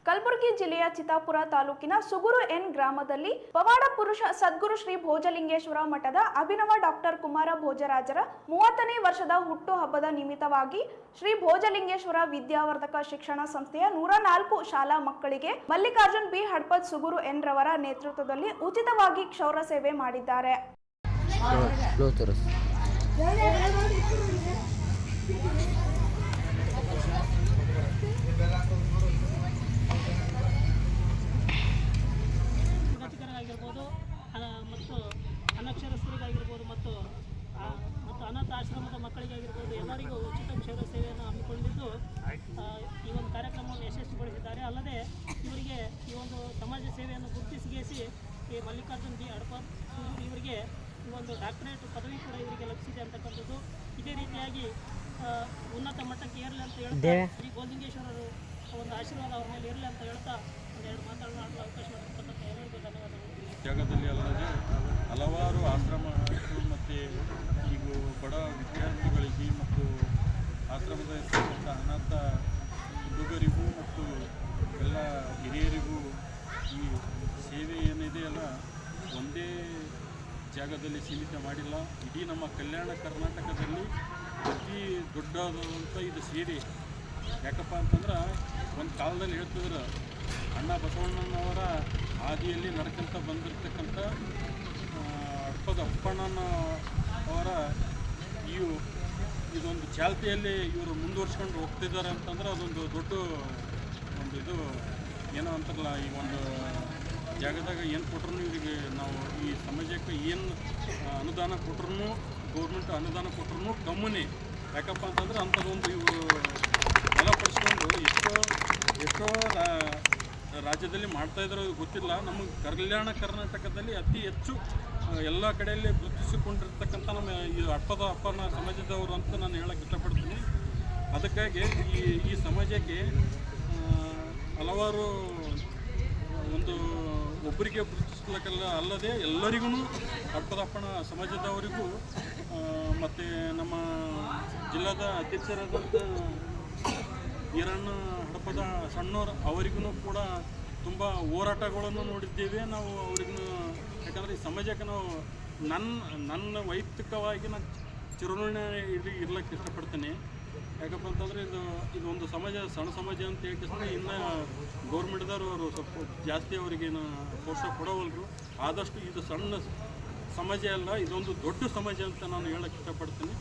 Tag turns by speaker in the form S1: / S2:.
S1: ಕಲಬುರಗಿ ಜಿಲ್ಲೆಯ ಚಿತ್ತಾಪುರ ತಾಲೂಕಿನ ಸುಗುರು ಎನ್ ಗ್ರಾಮದಲ್ಲಿ ಪವಾಡ ಪುರುಷ ಸದ್ಗುರು ಶ್ರೀ ಭೋಜಲಿಂಗೇಶ್ವರ ಮಠದ ಅಭಿನವ ಡಾಕ್ಟರ್ ಕುಮಾರ ಭೋಜರಾಜರ 30ನೇ ವರ್ಷದ ಹುಟ್ಟು ಹಬ್ಬದ ನಿಮಿತ್ತವಾಗಿ ಶ್ರೀ ಭೋಜಲಿಂಗೇಶ್ವರ ವಿದ್ಯಾವರ್ಧಕ ಶಿಕ್ಷಣ ಸಂಸ್ಥೆಯ 104 ಶಾಲಾ ಮಕ್ಕಳಿಗೆ ಮಲ್ಲಿಕಾರ್ಜುನ್ ಬಿ ಹಡ್ಪದ್ ಸುಗುರು ಎನ್ ರವರ ನೇತೃತ್ವದಲ್ಲಿ ಉಚಿತವಾಗಿ ಕ್ಷೌರ ಸೇವೆ ಮಾಡಿದ್ದಾರೆ.
S2: ಮತ್ತು ಅನಕ್ಷರಸ್ಥರಿಗಾಗಿರ್ಬೋದು ಮತ್ತು ಅನಾಥಾಶ್ರಮದ ಮಕ್ಕಳಿಗಾಗಿರ್ಬೋದು ಎಲ್ಲರಿಗೂ ಉಚಿತ ಕ್ಷೌರ ಸೇವೆಯನ್ನು ಹಮ್ಮಿಕೊಂಡಿದ್ದು ಈ ಒಂದು ಕಾರ್ಯಕ್ರಮವನ್ನು ಯಶಸ್ವಿಗೊಳಿಸಿದ್ದಾರೆ. ಅಲ್ಲದೆ ಇವರಿಗೆ ಈ ಒಂದು ಸಮಾಜ ಸೇವೆಯನ್ನು ಗುರುತಿಸಿಗೇಸಿ ಈ ಮಲ್ಲಿಕಾರ್ಜುನ್ ಬಿ ಹಡ್ಪದ್ ಇವರಿಗೆ ಈ ಒಂದು ಡಾಕ್ಟರೇಟ್ ಪದವಿ ಕೂಡ ಇವರಿಗೆ ಲಭಿಸಿದೆ ಅಂತಕ್ಕಂಥದ್ದು. ಇದೇ ರೀತಿಯಾಗಿ ಉನ್ನತ ಮಟ್ಟಕ್ಕೆ ಏರಲಿ ಅಂತ ಹೇಳ್ತಾ ಶ್ರೀ ಭೋಜಲಿಂಗೇಶ್ವರರು ಒಂದು ಆಶೀರ್ವಾದ ಅವ್ರ ಮೇಲೆ ಇರಲಿ ಅಂತ ಹೇಳ್ತಾ ಒಂದೆರಡು ಮಾತಾಡಲು ಅವಕಾಶ ಮಾಡಿರ್ತಕ್ಕಂಥ ಎಲ್ಲರಿಗೂ ಧನ್ಯವಾದಗಳು.
S3: ಜಾಗದಲ್ಲಿ ಅಲ್ಲದೆ ಹಲವಾರು ಆಶ್ರಮ ಮತ್ತು ಈಗ ಬಡ ವಿದ್ಯಾರ್ಥಿಗಳಿಗೆ ಮತ್ತು ಆಶ್ರಮದ ಅನಾಥ ಹುಡುಗರಿಗೂ ಮತ್ತು ಎಲ್ಲ ಹಿರಿಯರಿಗೂ ಈ ಸೇವೆ ಏನಿದೆಯಲ್ಲ ಒಂದೇ ಜಾಗದಲ್ಲಿ ಸೀಮಿತ ಮಾಡಿಲ್ಲ. ಇಡೀ ನಮ್ಮ ಕಲ್ಯಾಣ ಕರ್ನಾಟಕದಲ್ಲಿ ಅತಿ ದೊಡ್ಡದಾದಂಥ ಇದು ಸೇವೆ. ಯಾಕಪ್ಪ ಅಂತಂದ್ರೆ ಒಂದು ಕಾಲದಲ್ಲಿ ಹೇಳ್ತಿದ್ರು ಅಣ್ಣ ಬಸವಣ್ಣನವರ ಹಾದಿಯಲ್ಲಿ ನಡ್ಕೊಂತ ಬಂದಿರತಕ್ಕಂಥ ಹಡ್ಪದ ಅಪ್ಪಣ್ಣನ ಅವರ ಇದೊಂದು ಚಾಲ್ತಿಯಲ್ಲಿ ಇವರು ಮುಂದುವರ್ಸ್ಕೊಂಡು ಹೋಗ್ತಿದ್ದಾರೆ ಅಂತಂದ್ರೆ ಅದೊಂದು ದೊಡ್ಡ ಒಂದು ಇದು ಏನೋ ಅಂತಾರಲ್ಲ, ಈ ಒಂದು ಜಾಗದಾಗ ಏನು ಕೊಟ್ರು ಇವರಿಗೆ ನಾವು ಈ ಸಮಾಜಕ್ಕೆ ಏನು ಅನುದಾನ ಕೊಟ್ರು ಗೌರ್ಮೆಂಟ್ ಅನುದಾನ ಕೊಟ್ರು ಕಮ್ಮನೇ. ಯಾಕಪ್ಪ ಅಂತಂದ್ರೆ ಅಂಥದ್ದೊಂದು ಇವರು ಬಲಪಡಿಸ್ಕೊಂಡು ಎಷ್ಟೋ ರಾಜ್ಯದಲ್ಲಿ ಮಾಡ್ತಾಯಿದ್ರು ಗೊತ್ತಿಲ್ಲ. ನಮಗೆ ಕಲ್ಯಾಣ ಕರ್ನಾಟಕದಲ್ಲಿ ಅತಿ ಹೆಚ್ಚು ಎಲ್ಲ ಕಡೆಯಲ್ಲಿ ಗುರುತಿಸಿಕೊಂಡಿರ್ತಕ್ಕಂಥ ನಮ್ಮ ಈ ಹಡ್ಪದ ಅಪ್ಪನ ಸಮಾಜದವರು ಅಂತ ನಾನು ಹೇಳಕ್ಕೆ ಇಷ್ಟಪಡ್ತೀನಿ. ಅದಕ್ಕಾಗಿ ಈ ಸಮಾಜಕ್ಕೆ ಹಲವಾರು ಒಂದು ಒಬ್ಬರಿಗೆ ಗುರುತಿಸ್ಲಿಕ್ಕಲ್ಲ ಅಲ್ಲದೆ ಎಲ್ಲರಿಗೂ ಹಡ್ಪದಪ್ಪನ ಸಮಾಜದವರಿಗೂ ಮತ್ತು ನಮ್ಮ ಜಿಲ್ಲಾದ ಅಧ್ಯಕ್ಷರಾದಂಥ ಈರಣ್ಣ ಹಡ್ಪದ ಸಣ್ಣವರು ಅವರಿಗೂ ಕೂಡ ತುಂಬ ಹೋರಾಟಗಳನ್ನು ನೋಡಿದ್ದೇವೆ ನಾವು ಅವ್ರಿಗೂ. ಯಾಕಂದರೆ ಈ ಸಮಾಜಕ್ಕೆ ನಾವು ನನ್ನ ವೈಯಕ್ತಿಕವಾಗಿ ನಾನು ಚಿರಋಣಿ ಇರ್ಲಿಕ್ಕೆ ಇಷ್ಟಪಡ್ತೀನಿ. ಯಾಕಪ್ಪ ಅಂತಂದರೆ ಇದೊಂದು ಸಮಾಜ ಸಣ್ಣ ಸಮಾಜ ಅಂತ ಹೇಳ್ಕಿದ್ರೆ ಇನ್ನು ಗೌರ್ಮೆಂಟ್ದವರು ಅವರು ಸ್ವಲ್ಪ ಜಾಸ್ತಿ ಅವರಿಗೇನು ಪ್ರೋತ್ಸಾಹ ಕೊಡೋವಲ್ರು. ಆದಷ್ಟು ಇದು ಸಣ್ಣ ಸಮಾಜ ಅಲ್ಲ, ಇದೊಂದು ದೊಡ್ಡ ಸಮಾಜ ಅಂತ ನಾನು ಹೇಳಕ್ಕೆ ಇಷ್ಟಪಡ್ತೀನಿ.